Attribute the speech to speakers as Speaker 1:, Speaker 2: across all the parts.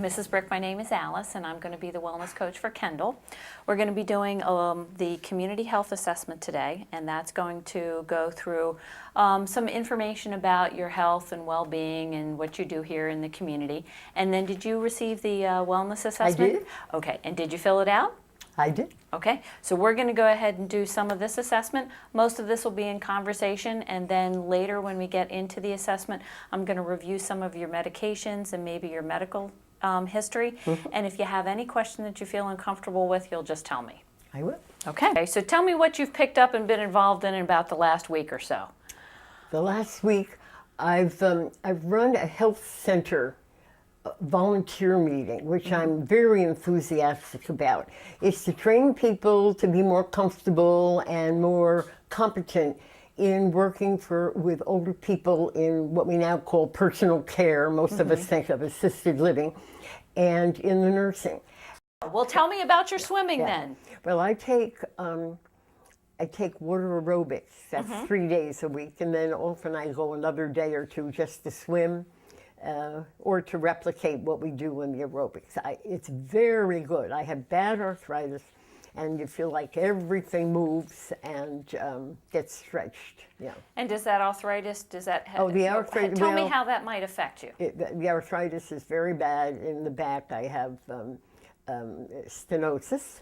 Speaker 1: Mrs. Brick, my name is Alice, and I'm going to be the wellness coach for Kendall. We're going to be doing the community health assessment today, and that's going to go through some information about your health and well-being and what you do here in the community. And then did you receive the wellness assessment?
Speaker 2: I did.
Speaker 1: Okay, and did you fill it out?
Speaker 2: I did.
Speaker 1: Okay, so we're going to go ahead and do some of this assessment. Most of this will be in conversation, and then later when we get into the assessment, I'm going to review some of your medications and maybe your medical history. And if you have any question that you feel uncomfortable with, you'll just tell me.
Speaker 2: I will.
Speaker 1: Okay, so tell me what you've picked up and been involved in about the last week or so.
Speaker 2: The last week, I've run a health center volunteer meeting, which I'm very enthusiastic about. It's to train people to be more comfortable and more competent in working with older people in what we now call personal care. Most of us think of assisted living, and in the nursing.
Speaker 1: Well, tell me about your swimming then.
Speaker 2: Well, I take water aerobics. That's 3 days a week, and then often I go another day or two just to swim. Or to replicate what we do in the aerobics. It's very good. I have bad arthritis, and you feel like everything moves and gets stretched. Yeah. And
Speaker 1: does that arthritis, the
Speaker 2: arthritis,
Speaker 1: tell me how that might affect you.
Speaker 2: The arthritis is very bad in the back. I have stenosis.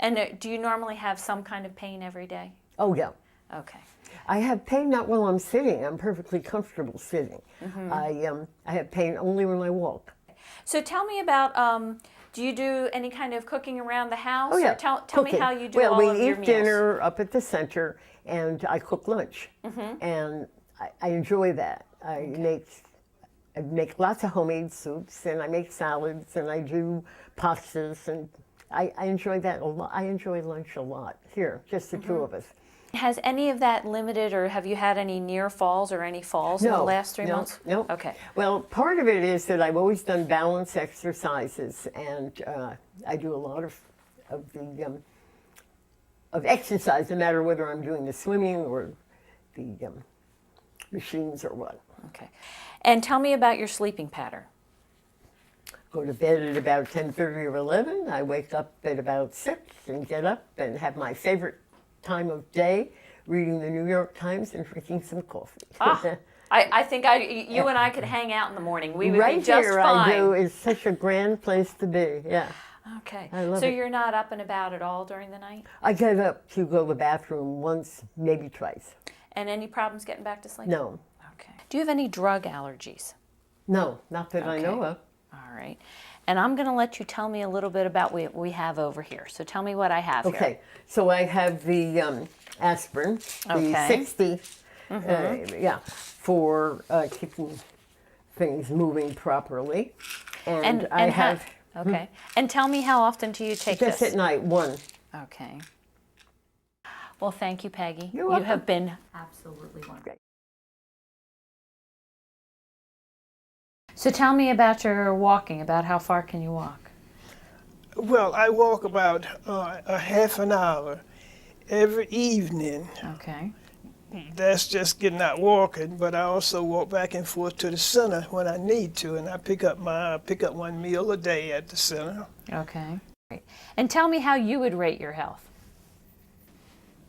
Speaker 1: And do you normally have some kind of pain every day?
Speaker 2: Oh, yeah.
Speaker 1: Okay.
Speaker 2: I have pain not while I'm sitting. I'm perfectly comfortable sitting. I have pain only when I walk.
Speaker 1: So tell me about, do you do any kind of cooking around the house?
Speaker 2: Oh, yeah.
Speaker 1: Or tell me how you do all of your meals.
Speaker 2: Well, we eat dinner up at the center, and I cook lunch. And I enjoy that. I make lots of homemade soups, and I make salads, and I do pastas, and I enjoy that a lot. I enjoy lunch a lot here, just the two of us.
Speaker 1: Has any of that limited, or have you had any near falls or any falls in the last 3 months?
Speaker 2: No.
Speaker 1: Okay.
Speaker 2: Well, part of it is that I've always done balance exercises, and I do a lot of exercise, no matter whether I'm doing the swimming or the machines or what.
Speaker 1: Okay. And tell me about your sleeping pattern.
Speaker 2: Go to bed at about 10:30 or 11. I wake up at about 6 and get up and have my favorite time of day, reading the New York Times and drinking some coffee.
Speaker 1: I think you and I could hang out in the morning. We would
Speaker 2: right
Speaker 1: be just
Speaker 2: here,
Speaker 1: fine.
Speaker 2: I do. It's such a grand place to be. Yeah.
Speaker 1: Okay.
Speaker 2: I love
Speaker 1: so
Speaker 2: it.
Speaker 1: You're not up and about at all during the night?
Speaker 2: I get up to go to the bathroom once, maybe twice.
Speaker 1: And any problems getting back to sleep?
Speaker 2: No.
Speaker 1: Okay. Do you have any drug allergies?
Speaker 2: No, not that I know of.
Speaker 1: All right. And I'm going to let you tell me a little bit about what we have over here. So tell me what I have here.
Speaker 2: Okay. So I have the aspirin, the 60, for keeping things moving properly. And I have...
Speaker 1: Okay. And tell me, how often do you take this?
Speaker 2: Just at night, one.
Speaker 1: Okay. Well, thank you, Peggy.
Speaker 2: You're welcome.
Speaker 1: You have been absolutely wonderful.
Speaker 2: Great.
Speaker 1: So tell me about your walking, about how far can you walk?
Speaker 3: Well, I walk about a half an hour every evening.
Speaker 1: Okay.
Speaker 3: That's just getting out walking, but I also walk back and forth to the center when I need to, and I pick up one meal a day at the center.
Speaker 1: Okay. Great. And tell me how you would rate your health.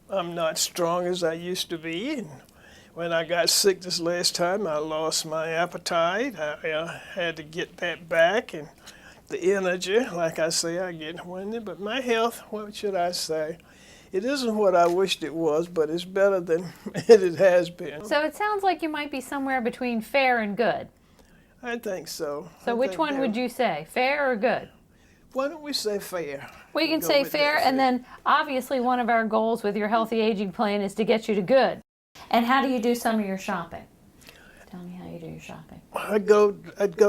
Speaker 3: I'm not strong as I used to be. And when I got sick this last time, I lost my appetite. I had to get that back, and the energy, like I say, I get winded. But my health, what should I say? It isn't what I wished it was, but it's better than it has been.
Speaker 1: So it sounds like you might be somewhere between fair and good.
Speaker 3: I think so.
Speaker 1: So which one would you say, fair or good?
Speaker 3: Why don't we say fair?
Speaker 1: We can say fair, and then obviously one of our goals with your healthy aging plan is to get you to good. And how do you do some of your shopping? Tell me how you do your shopping.
Speaker 3: I'd go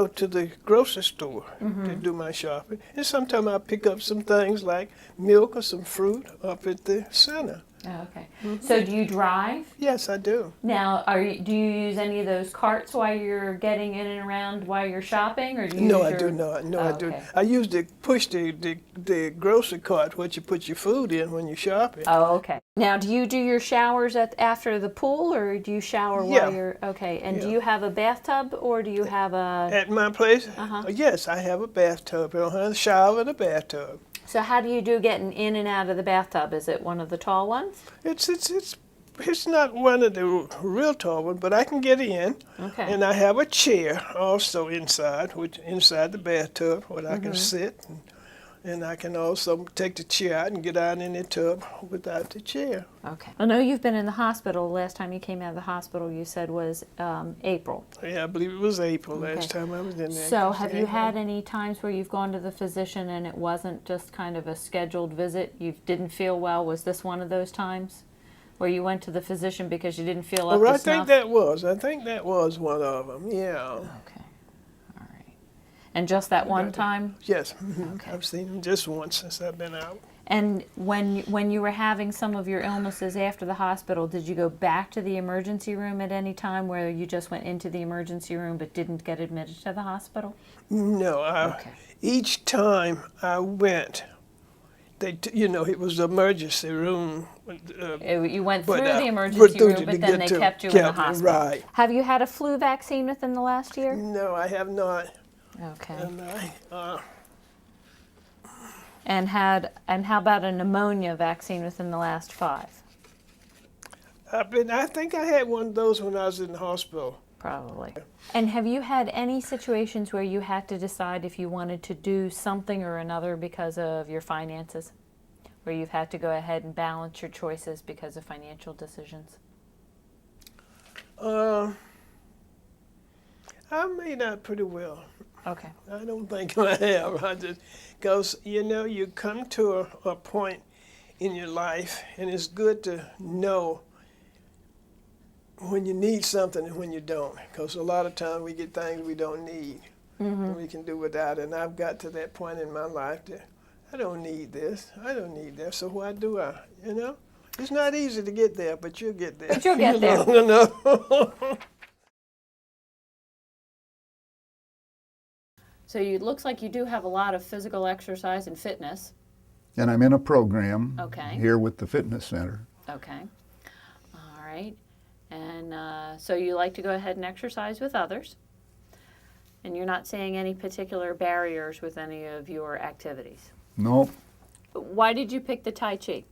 Speaker 3: to the grocery store to do my shopping, and sometimes I pick up some things like milk or some fruit up at the center.
Speaker 1: Oh, okay. So do you drive?
Speaker 3: Yes, I do.
Speaker 1: Now, do you use any of those carts while you're getting in and around while you're shopping, or do you?
Speaker 3: No, I do not. No,
Speaker 1: Oh,
Speaker 3: I do.
Speaker 1: okay.
Speaker 3: I use the push the grocery cart, what you put your food in when you're shopping.
Speaker 1: Oh, okay. Now, do you do your showers after the pool, or do you shower
Speaker 3: Yeah.
Speaker 1: while you're okay? And do
Speaker 3: Yeah.
Speaker 1: you have a bathtub, or do you have a?
Speaker 3: At my place, yes, I have a bathtub. I don't have a shower and a bathtub.
Speaker 1: So how do you do getting in and out of the bathtub? Is it one of the tall ones?
Speaker 3: It's not one of the real tall ones, but I can get in.
Speaker 1: Okay.
Speaker 3: And I have a chair also inside, which inside the bathtub, where I can sit, and I can also take the chair out and get out in the tub without the chair.
Speaker 1: Okay. I know you've been in the hospital. Last time you came out of the hospital, you said was April.
Speaker 3: Yeah, I believe it was April last
Speaker 1: Okay.
Speaker 3: time I was in there.
Speaker 1: So have you had any times where you've gone to the physician and it wasn't just kind of a scheduled visit? You didn't feel well? Was this one of those times where you went to the physician because you didn't feel up
Speaker 3: Well,
Speaker 1: to
Speaker 3: I
Speaker 1: snuff?
Speaker 3: think that was one of them. Yeah.
Speaker 1: Okay. All right. And just that one time?
Speaker 3: Yes.
Speaker 1: Okay.
Speaker 3: I've seen him just once since I've been out.
Speaker 1: And when you were having some of your illnesses after the hospital, did you go back to the emergency room at any time where you just went into the emergency room but didn't get admitted to the hospital?
Speaker 3: No,
Speaker 1: Okay.
Speaker 3: each time I went, it was the emergency room.
Speaker 1: You went
Speaker 3: But,
Speaker 1: through the
Speaker 3: but
Speaker 1: emergency
Speaker 3: through
Speaker 1: room,
Speaker 3: to
Speaker 1: but then
Speaker 3: get
Speaker 1: they
Speaker 3: to-
Speaker 1: kept you in the
Speaker 3: kept me,
Speaker 1: hospital.
Speaker 3: right.
Speaker 1: Have you had a flu vaccine within the last year?
Speaker 3: No, I have not.
Speaker 1: Okay.
Speaker 3: And
Speaker 1: And how about a pneumonia vaccine within the last 5?
Speaker 3: I think I had one of those when I was in the hospital.
Speaker 1: Probably. And have you had any situations where you had to decide if you wanted to do something or another because of your finances? Where you've had to go ahead and balance your choices because of financial decisions?
Speaker 3: I made out pretty well.
Speaker 1: Okay.
Speaker 3: I don't think I have. Because, you come to a point in your life, and it's good to know when you need something and when you don't. Because a lot of times we get things we don't need, and we can do without it. And I've got to that point in my life that I don't need this. I don't need that. So why do I? It's not easy to get there, but you'll get there.
Speaker 1: But you'll get there.
Speaker 3: No.
Speaker 1: So it looks like you do have a lot of physical exercise and fitness.
Speaker 4: And I'm in a program
Speaker 1: Okay.
Speaker 4: here with the fitness center.
Speaker 1: Okay. All right. And so you like to go ahead and exercise with others. And you're not seeing any particular barriers with any of your activities.
Speaker 4: No,
Speaker 1: Why did you pick the Tai Chi?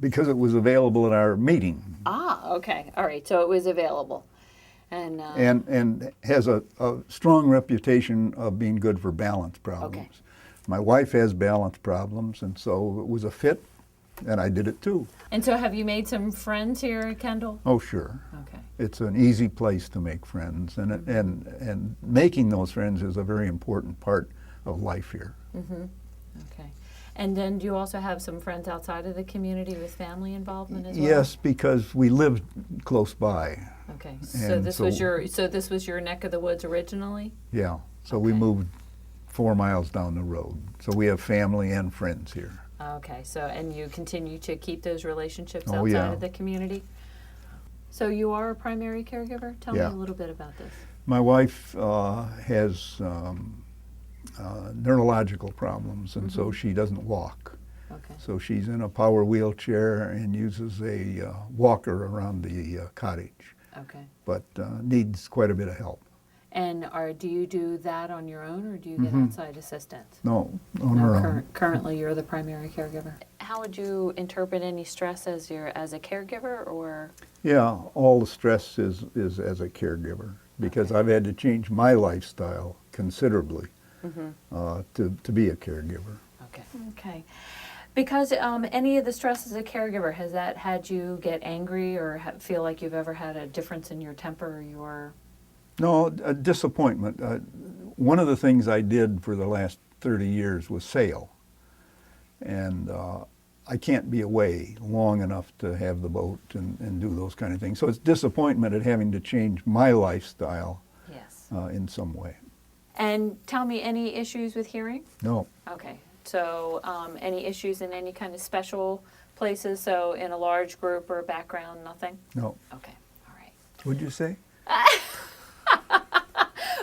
Speaker 4: because it was available at our meeting
Speaker 1: Ah, okay. All right. So it was available. And
Speaker 4: and has a strong reputation of being good for balance problems.
Speaker 1: Okay.
Speaker 4: My wife has balance problems, and so it was a fit, and I did it too.
Speaker 1: And so have you made some friends here at Kendall?
Speaker 4: Oh, sure.
Speaker 1: Okay.
Speaker 4: It's an easy place to make friends, and making those friends is a very important part of life here.
Speaker 1: Okay. And then do you also have some friends outside of the community with family involvement as well?
Speaker 4: Yes, because we live close by.
Speaker 1: Okay. So
Speaker 4: And
Speaker 1: this was your neck of the woods originally?
Speaker 4: Yeah, so we
Speaker 1: Okay.
Speaker 4: moved 4 miles down the road. So we have family and friends here.
Speaker 1: Okay. So and you continue to keep those relationships
Speaker 4: Oh,
Speaker 1: outside
Speaker 4: yeah.
Speaker 1: of the community? So you are a primary caregiver? Tell
Speaker 4: Yeah.
Speaker 1: me a little bit about this.
Speaker 4: My wife has neurological problems, and so she doesn't walk.
Speaker 1: Okay.
Speaker 4: So she's in a power wheelchair and uses a walker around the cottage,
Speaker 1: Okay.
Speaker 4: but needs quite a bit of help.
Speaker 1: And do you do that on your own, or do you get outside assistance?
Speaker 4: No, on her own.
Speaker 1: Currently, you're the primary caregiver. How would you interpret any stress as a caregiver, or?
Speaker 4: Yeah, all the stress is as a caregiver, because I've had to change my lifestyle considerably to be a caregiver.
Speaker 1: Okay. Okay. Because any of the stress as a caregiver, has that had you get angry or feel like you've ever had a difference in your temper or your?
Speaker 4: No, a disappointment. One of the things I did for the last 30 years was sail. And I can't be away long enough to have the boat and do those kind of things. So it's disappointment at having to change my lifestyle
Speaker 1: Yes.
Speaker 4: in some way.
Speaker 1: And tell me, any issues with hearing?
Speaker 4: No,
Speaker 1: Okay. So any issues in any kind of special places? So in a large group or background, nothing?
Speaker 4: no.
Speaker 1: Okay. All right.
Speaker 4: What'd you say?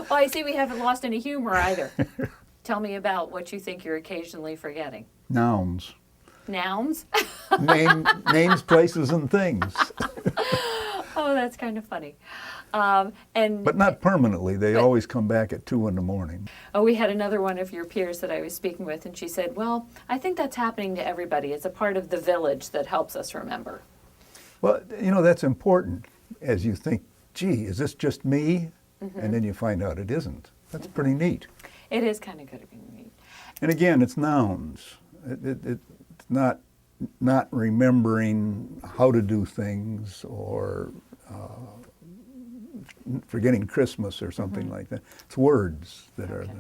Speaker 1: Well, I see we haven't lost any humor either. Tell me about what you think you're occasionally forgetting.
Speaker 4: Nouns.
Speaker 1: Nouns?
Speaker 4: Names, places, and things.
Speaker 1: Oh, that's kind of funny. And
Speaker 4: But not permanently. They always come back at 2 in the morning.
Speaker 1: oh, we had another one of your peers that I was speaking with, and she said, well, I think that's happening to everybody. It's a part of the village that helps us remember.
Speaker 4: Well, that's important as you think, gee, is this just me? And then you find out it isn't. That's pretty neat.
Speaker 1: It is kind of good to be neat.
Speaker 4: And again, it's nouns. It's not remembering how to do things or forgetting Christmas or something like that. It's words that are the...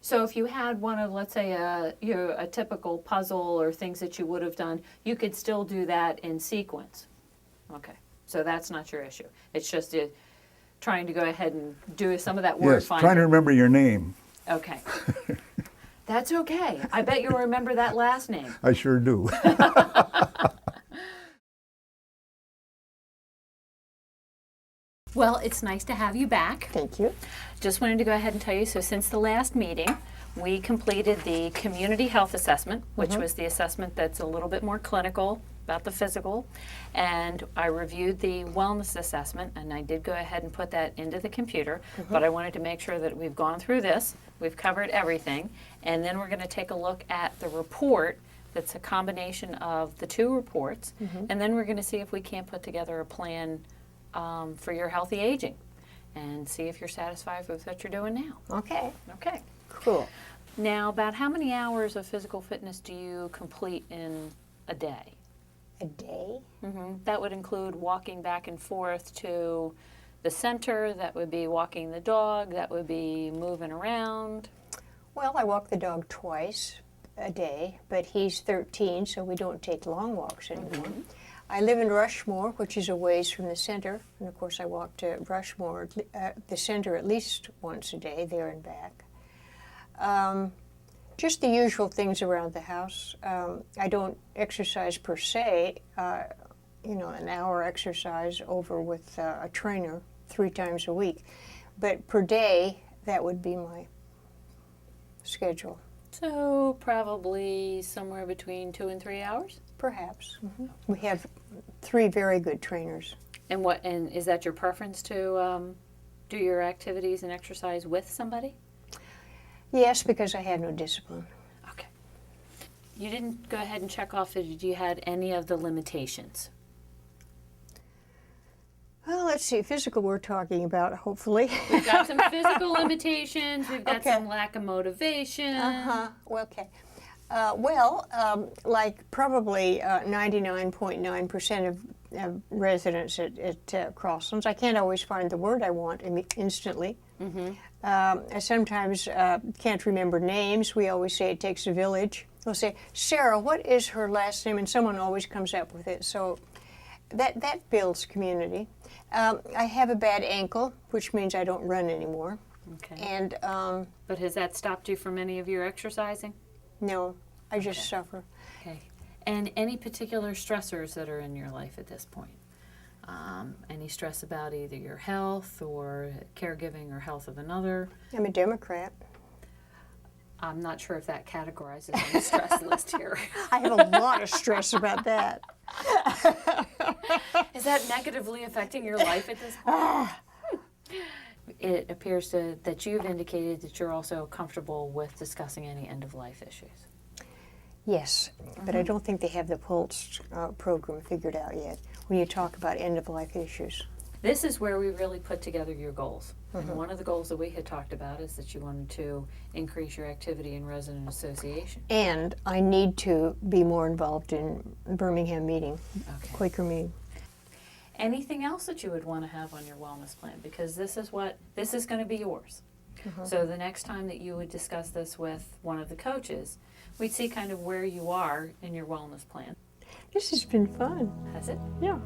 Speaker 1: So if you had one of, let's say, a typical puzzle or things that you would have done, you could still do that in sequence. Okay, so that's not your issue. It's just trying to go ahead and do some of that word
Speaker 4: Yes,
Speaker 1: finding.
Speaker 4: trying to remember your name.
Speaker 1: Okay. That's okay. I bet you'll remember that last name.
Speaker 4: I sure do.
Speaker 1: Well, it's nice to have you back.
Speaker 2: Thank you.
Speaker 1: Just wanted to go ahead and tell you, so since the last meeting, we completed the community health assessment, which was the assessment that's a little bit more clinical about the physical, and I reviewed the wellness assessment, and I did go ahead and put that into the computer, but I wanted to make sure that we've gone through this, we've covered everything, and then we're going to take a look at the report that's a combination of the two reports, and then we're going to see if we can't put together a plan for your healthy aging and see if you're satisfied with what you're doing now.
Speaker 2: Okay.
Speaker 1: Okay.
Speaker 2: Cool.
Speaker 1: Now, about how many hours of physical fitness do you complete in a day?
Speaker 2: A day?
Speaker 1: That would include walking back and forth to the center, that would be walking the dog, that would be moving around.
Speaker 5: Well, I walk the dog twice a day, but he's 13, so we don't take long walks anymore. I live in Rushmore, which is a ways from the center, and of course I walk to Rushmore, the center, at least once a day, there and back. Just the usual things around the house. I don't exercise per se, an hour exercise over with a trainer 3 times a week, but per day, that would be my schedule.
Speaker 1: So probably somewhere between 2 and 3 hours?
Speaker 5: Perhaps. We have 3 very good trainers.
Speaker 1: And is that your preference to do your activities and exercise with somebody?
Speaker 5: Yes, because I have no discipline.
Speaker 1: Okay. You didn't go ahead and check off if you had any of the limitations.
Speaker 5: Well, let's see. Physical we're talking about, hopefully.
Speaker 1: We've got some physical limitations. We've got
Speaker 5: Okay.
Speaker 1: some lack of motivation.
Speaker 5: Well, okay. Like probably 99.9% of residents at Crosslands, I can't always find the word I want instantly. I sometimes can't remember names. We always say it takes a village. We'll say, Sarah, what is her last name? And someone always comes up with it. So that builds community. I have a bad ankle, which means I don't run anymore.
Speaker 1: Okay.
Speaker 5: And
Speaker 1: But has that stopped you from any of your exercising?
Speaker 5: no, I just suffer.
Speaker 1: Okay. And any particular stressors that are in your life at this point? Any stress about either your health or caregiving or health of another?
Speaker 5: I'm a Democrat.
Speaker 1: I'm not sure if that categorizes on the stress list here.
Speaker 5: I have a lot of stress about that.
Speaker 1: Is that negatively affecting your life at this point? It appears that you've indicated that you're also comfortable with discussing any end-of-life issues.
Speaker 5: Yes, but I don't think they have the PULSE program figured out yet when you talk about end-of-life issues.
Speaker 1: This is where we really put together your goals. And one of the goals that we had talked about is that you wanted to increase your activity in resident association.
Speaker 5: And I need to be more involved in Birmingham meeting,
Speaker 1: Okay.
Speaker 5: Quaker meeting.
Speaker 1: Anything else that you would want to have on your wellness plan? Because this is going to be yours. So the next time that you would discuss this with one of the coaches, we'd see kind of where you are in your wellness plan.
Speaker 5: This has been fun.
Speaker 1: Has it?
Speaker 5: Yeah.